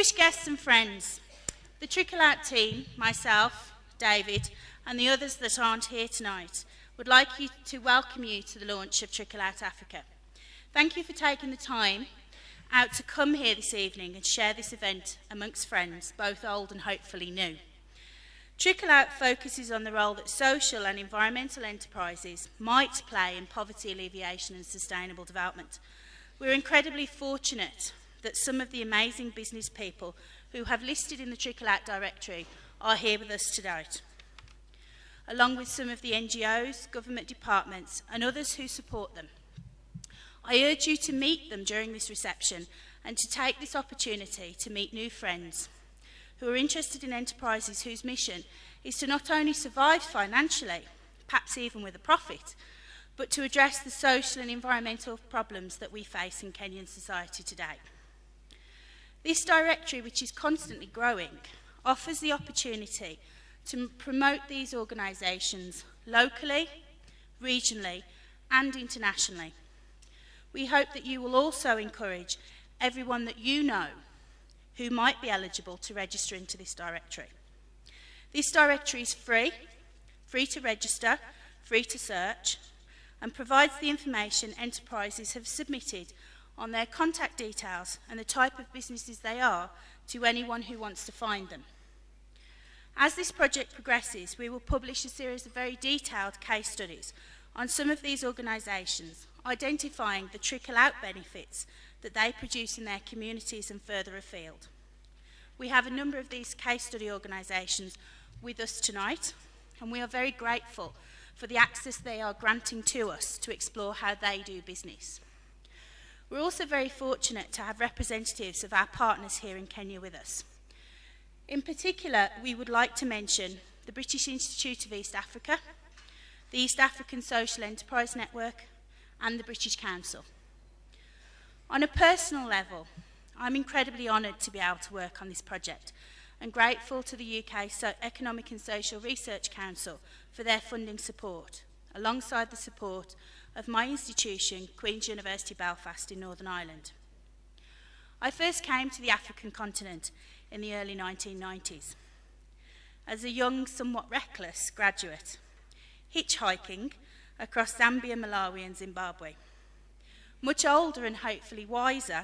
Distinguished guests and friends, the Trickle Out team, myself, David, and the others that aren't here tonight, would like to welcome you to the launch of Trickle Out Africa. Thank you for taking the time out to come here this evening and share this event amongst friends, both old and hopefully new. Trickle Out focuses on the role that social and environmental enterprises might play in poverty alleviation and sustainable development. We're incredibly fortunate that some of the amazing business people who have listed in the Trickle Out directory are here with us tonight, along with some of the NGOs, government departments and others who support them. I urge you to meet them during this reception and to take this opportunity to meet new friends who are interested in enterprises whose mission is to not only survive financially, perhaps even with a profit, but to address the social and environmental problems that we face in Kenyan society today. This directory, which is constantly growing, offers the opportunity to promote these organisations locally, regionally and internationally. We hope that you will also encourage everyone that you know who might be eligible to register into this directory. This directory is free to register, free to search, and provides the information enterprises have submitted on their contact details and the type of businesses they are to anyone who wants to find them. As this project progresses, we will publish a series of very detailed case studies on some of these organisations, identifying the trickle-out benefits that they produce in their communities and further afield. We have a number of these case study organisations with us tonight, and we are very grateful for the access they are granting to us to explore how they do business. We're also very fortunate to have representatives of our partners here in Kenya with us. In particular, we would like to mention the British Institute of East Africa, the East African Social Enterprise Network, and the British Council. On a personal level, I'm incredibly honoured to be able to work on this project and grateful to the UK Economic and Social Research Council for their funding support, alongside the support of my institution, Queen's University Belfast in Northern Ireland. I first came to the African continent in the early 1990s as a young, somewhat reckless graduate, hitchhiking across Zambia, Malawi and Zimbabwe. Much older and hopefully wiser,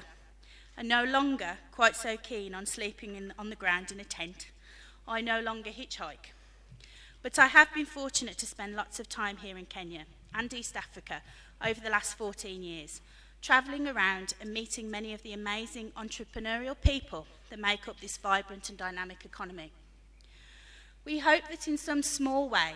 and no longer quite so keen on sleeping on the ground in a tent, I no longer hitchhike. But I have been fortunate to spend lots of time here in Kenya and East Africa over the last 14 years, travelling around and meeting many of the amazing entrepreneurial people that make up this vibrant and dynamic economy. We hope that in some small way,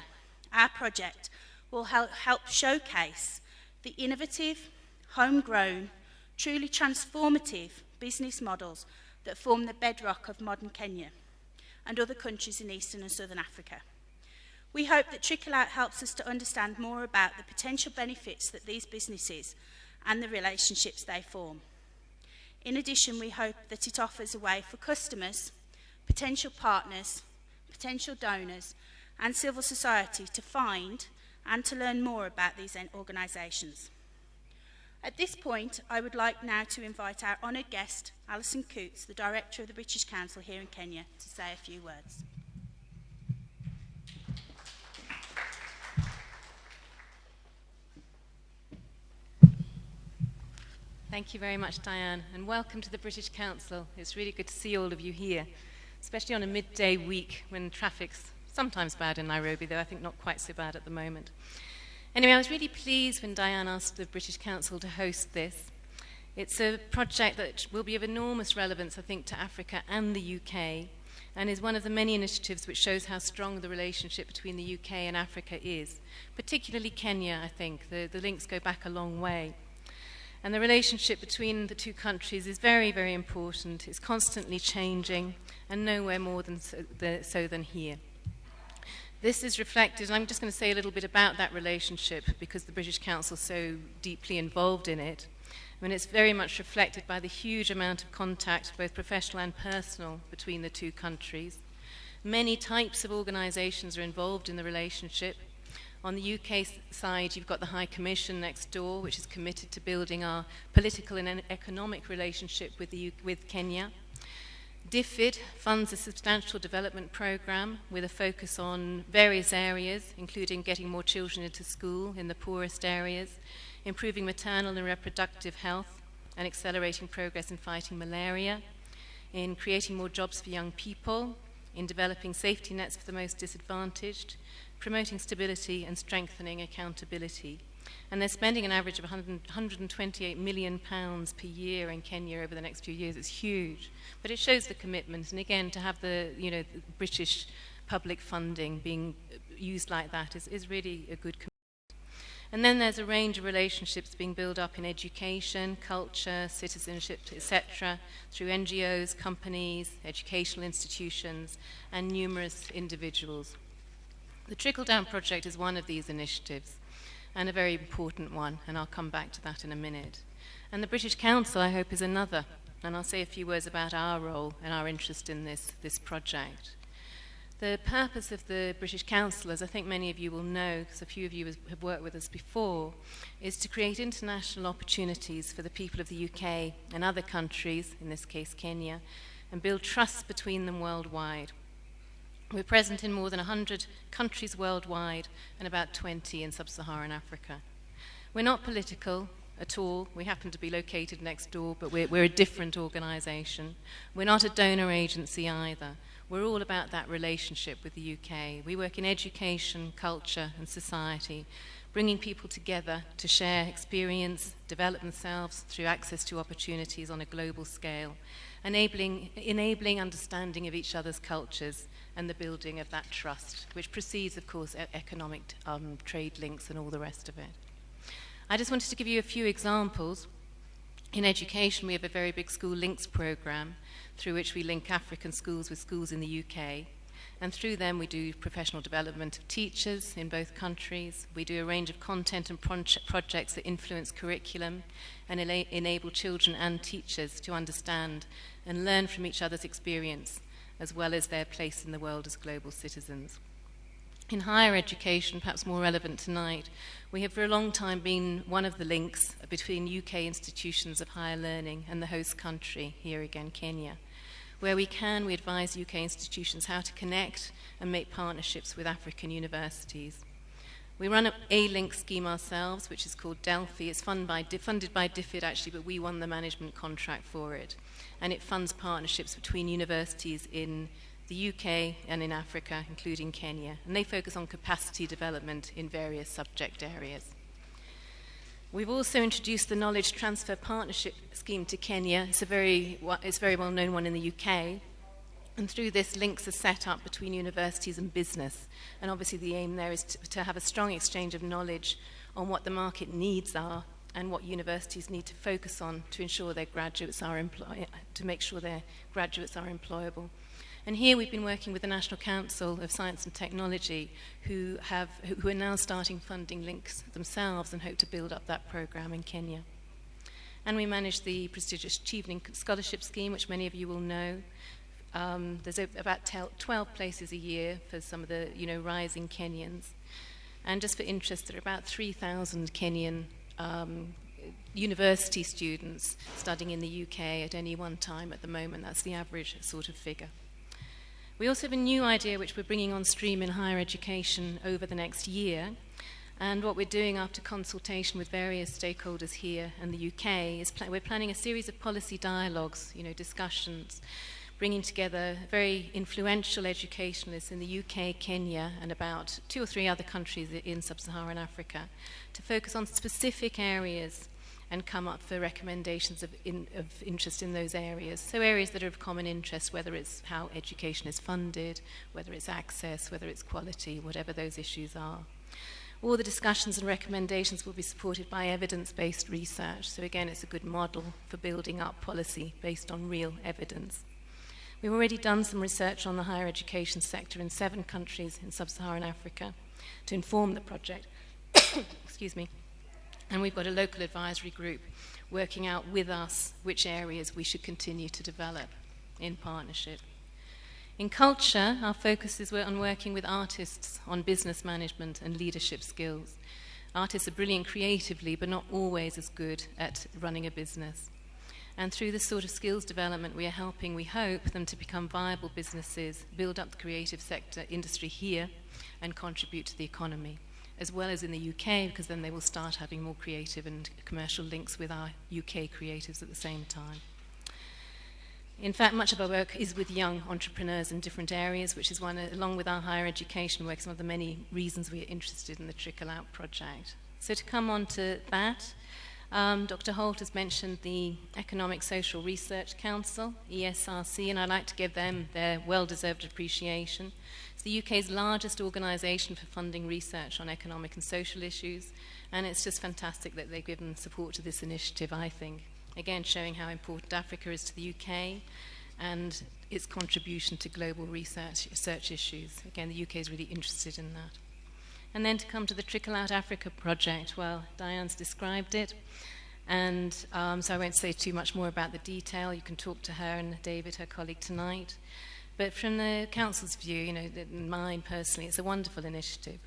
our project will help showcase the innovative, homegrown, truly transformative business models that form the bedrock of modern Kenya and other countries in Eastern and Southern Africa. We hope that Trickle Out helps us to understand more about the potential benefits that these businesses and the relationships they form. In addition, we hope that it offers a way for customers, potential partners, potential donors, and civil society to find and to learn more about these organisations. At this point, I would like now to invite our honoured guest, Alison Coots, the Director of the British Council here in Kenya, to say a few words. Thank you very much, Diane, and welcome to the British Council. It's really good to see all of you here, especially on a midday week when traffic's sometimes bad in Nairobi, though I think not quite so bad at the moment. Anyway, I was really pleased when Diane asked the British Council to host this. It's a project that will be of enormous relevance, I think, to Africa and the UK, and is one of the many initiatives which shows how strong the relationship between the UK and Africa is, particularly Kenya, I think. The links go back a long way. And the relationship between the two countries is very, very important. It's constantly changing, and nowhere more than so than here. This is reflected, and I'm just going to say a little bit about that relationship because the British Council is so deeply involved in it. I mean, it's very much reflected by the huge amount of contact, both professional and personal, between the two countries. Many types of organisations are involved in the relationship. On the UK side, you've got the High Commission next door, which is committed to building our political and economic relationship with Kenya. DFID funds a substantial development programme with a focus on various areas, including getting more children into school in the poorest areas, improving maternal and reproductive health, and accelerating progress in fighting malaria, in creating more jobs for young people, in developing safety nets for the most disadvantaged, promoting stability and strengthening accountability. And they're spending an average of £128 million per year in Kenya over the next few years. It's huge. But it shows the commitment. And again, to have the British public funding being used like that is really a good commitment. And then there's a range of relationships being built up in education, culture, citizenship, etc., through NGOs, companies, educational institutions, and numerous individuals. The Trickle Down Project is one of these initiatives, and a very important one, and I'll come back to that in a minute. And the British Council, I hope, is another, and I'll say a few words about our role and our interest in this project. The purpose of the British Council, as I think many of you will know, because a few of you have worked with us before, is to create international opportunities for the people of the UK and other countries, in this case Kenya, and build trust between them worldwide. We're present in more than 100 countries worldwide and about 20 in sub-Saharan Africa. We're not political at all. We happen to be located next door, but we're a different organisation. We're not a donor agency either. we're all about that relationship with the UK. We work in education, culture, and society, bringing people together to share experience, develop themselves through access to opportunities on a global scale, enabling understanding of each other's cultures and the building of that trust, which precedes, of course, economic trade links and all the rest of it. I just wanted to give you a few examples. In education, we have a very big school links program through which we link African schools with schools in the UK. And through them, we do professional development of teachers in both countries. We do a range of content and projects that influence curriculum and enable children and teachers to understand and learn from each other's experience, as well as their place in the world as global citizens. In higher education, perhaps more relevant tonight, we have for a long time been one of the links between UK institutions of higher learning and the host country, here again, Kenya. Where we can, we advise UK institutions how to connect and make partnerships with African universities. We run a link scheme ourselves, which is called Delphi. It's funded by DFID, actually, but we won the management contract for it. And it funds partnerships between universities in the UK and in Africa, including Kenya. And they focus on capacity development in various subject areas. We've also introduced the Knowledge Transfer Partnership Scheme to Kenya. It's a very well-known one in the UK. And through this, links are set up between universities and business. And obviously the aim there is to have a strong exchange of knowledge on what the market needs are and what universities need to focus on to ensure their graduates are to make sure their graduates are employable. And here we've been working with the National Council of Science and Technology, who are now starting funding links themselves and hope to build up that program in Kenya. And we manage the prestigious Achieving Scholarship Scheme, which many of you will know. There's about 12 places a year for some of the rising Kenyans. And just for interest, there are about 3,000 Kenyan university students studying in the UK at any one time at the moment. That's the average sort of figure. We also have a new idea which we're bringing on stream in higher education over the next year. And what we're doing after consultation with various stakeholders here in the UK is we're planning a series of policy dialogues, discussions, bringing together very influential educationalists in the UK, Kenya, and about 2 or 3 other countries in sub-Saharan Africa to focus on specific areas and come up for recommendations of interest in those areas. So areas that are of common interest, whether it's how education is funded, whether it's access, whether it's quality, whatever those issues are. All the discussions and recommendations will be supported by evidence-based research. So again, it's a good model for building up policy based on real evidence. We've already done some research on the higher education sector in 7 countries in sub-Saharan Africa to inform the project. Excuse me. And we've got a local advisory group working out with us which areas we should continue to develop in partnership. In culture, our focus is on working with artists on business management and leadership skills. Artists are brilliant creatively, but not always as good at running a business. And through this sort of skills development, we are helping, we hope, them to become viable businesses, build up the creative sector industry here, and contribute to the economy, as well as in the UK, because then they will start having more creative and commercial links with our UK creatives at the same time. In fact, much of our work is with young entrepreneurs in different areas, which is one, along with our higher education work, some of the many reasons we are interested in the Trickle Out project. So to come on to that, Dr. Holt has mentioned the Economic Social Research Council, ESRC, and I'd like to give them their well-deserved appreciation. It's the UK's largest organisation for funding research on economic and social issues, and it's just fantastic that they've given support to this initiative, I think. Again, showing how important Africa is to the UK and its contribution to global research issues. Again, the UK is really interested in that. And then to come to the Trickle Out Africa project, well, Diane's described it, and so I won't say too much more about the detail. You can talk to her and David, her colleague, tonight. But from the Council's view, mine personally, it's a wonderful initiative,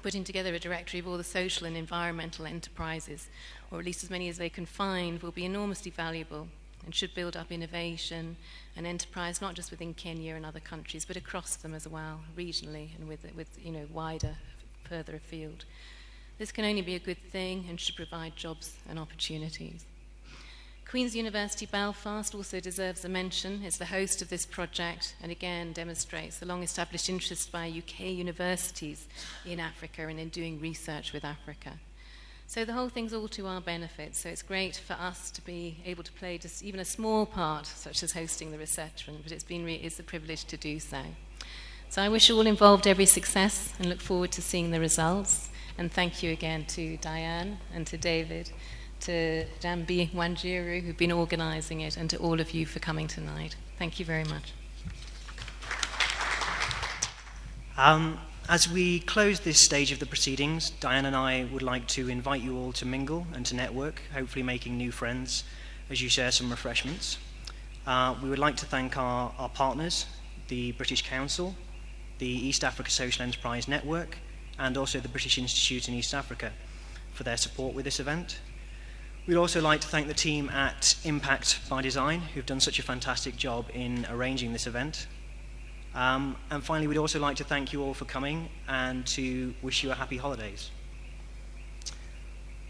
putting together a directory of all the social and environmental enterprises, or at least as many as they can find, will be enormously valuable and should build up innovation and enterprise, not just within Kenya and other countries, but across them as well, regionally and with wider, further afield. This can only be a good thing and should provide jobs and opportunities. Queen's University Belfast also deserves a mention. It's the host of this project and again demonstrates the long-established interest by UK universities in Africa and in doing research with Africa. So the whole thing's all to our benefit, so it's great for us to be able to play just even a small part, such as hosting the reception, but it's a privilege to do so. So I wish all involved every success and look forward to seeing the results. And thank you again to Diane and to David, to Jambi Wanjiru, who've been organising it, and to all of you for coming tonight. Thank you very much. As we close this stage of the proceedings, Diane and I would like to invite you all to mingle and to network, hopefully making new friends as you share some refreshments. We would like to thank our partners, the British Council, the East Africa Social Enterprise Network, and also the British Institute in East Africa for their support with this event. We'd also like to thank the team at Impact by Design, who've done such a fantastic job in arranging this event. And finally, we'd also like to thank you all for coming and to wish you a happy holidays.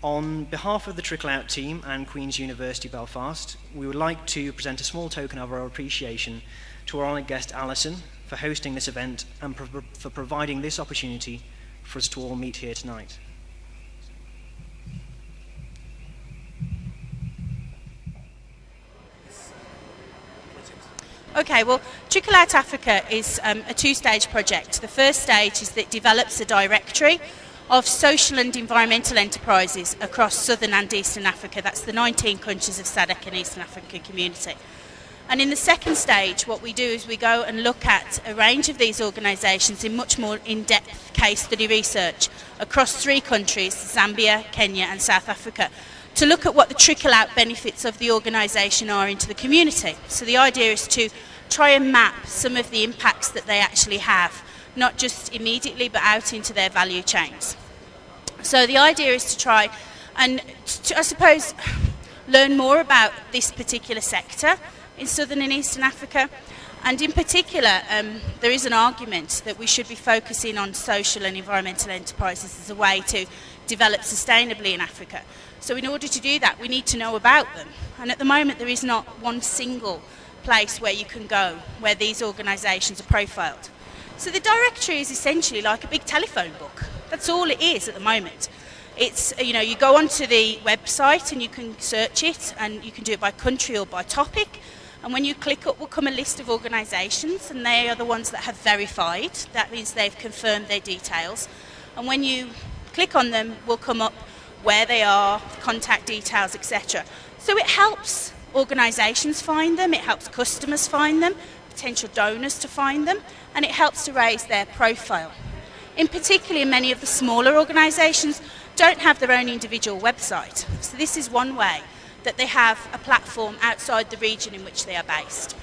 On behalf of the Trickle Out team and Queen's University Belfast, we would like to present a small token of our appreciation to our honoured guest Alison for hosting this event and for providing this opportunity for us to all meet here tonight. Okay, well, Trickle Out Africa is a two-stage project. The first stage is that it develops a directory of social and environmental enterprises across southern and eastern Africa. That's the 19 countries of SADC and Eastern African Community. And in the second stage, what we do is we go and look at a range of these organisations in much more in-depth case study research across 3 countries, Zambia, Kenya and South Africa, to look at what the trickle-out benefits of the organisation are into the community. So the idea is to try and map some of the impacts that they actually have, not just immediately but out into their value chains. So the idea is to try and, I suppose, learn more about this particular sector in southern and eastern Africa. And in particular, there is an argument that we should be focusing on social and environmental enterprises as a way to develop sustainably in Africa. So in order to do that, we need to know about them. And at the moment, there is not one single place where you can go where these organisations are profiled. So the directory is essentially like a big telephone book. That's all it is at the moment. It's, you go onto the website and you can search it, and you can do it by country or by topic. And when you click up, will come a list of organisations, and they are the ones that have verified. That means they've confirmed their details. And when you click on them, will come up where they are, contact details, etc. So it helps organisations find them, it helps customers find them, potential donors to find them, and it helps to raise their profile. In particular, many of the smaller organisations don't have their own individual website. So this is one way that they have a platform outside the region in which they are based.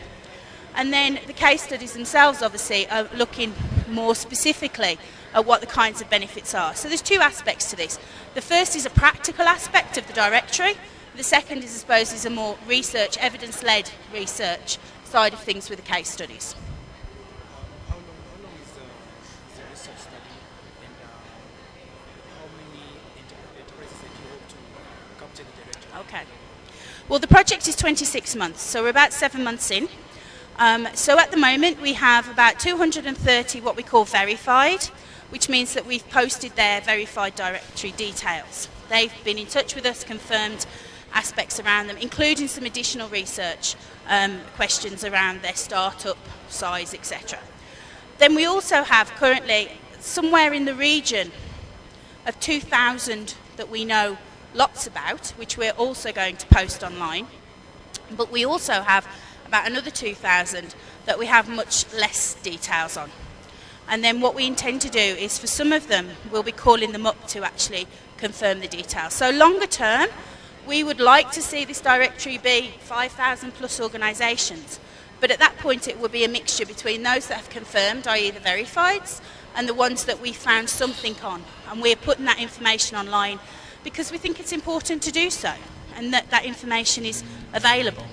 And then the case studies themselves obviously are looking more specifically at what the kinds of benefits are. So there's 2 aspects to this. The first is a practical aspect of the directory. The second is, I suppose, is a more research, evidence-led research side of things with the case studies. How long is the research study, and how many enterprises that you hope to capture the directory? Okay. Well, the project is 26 months, so we're about 7 months in. So at the moment, we have about 230 what we call verified, which means that we've posted their verified directory details. They've been in touch with us, confirmed aspects around them, including some additional research questions around their startup size, etc. Then we also have currently somewhere in the region of 2,000 that we know lots about, which we're also going to post online. But we also have about another 2,000 that we have much less details on. And then what we intend to do is, for some of them, we'll be calling them up to actually confirm the details. So longer term, we would like to see this directory be 5,000 plus organisations. But at that point, it will be a mixture between those that have confirmed, i.e. the verifieds, and the ones that we found something on. And we're putting that information online because we think it's important to do so, and that information is available.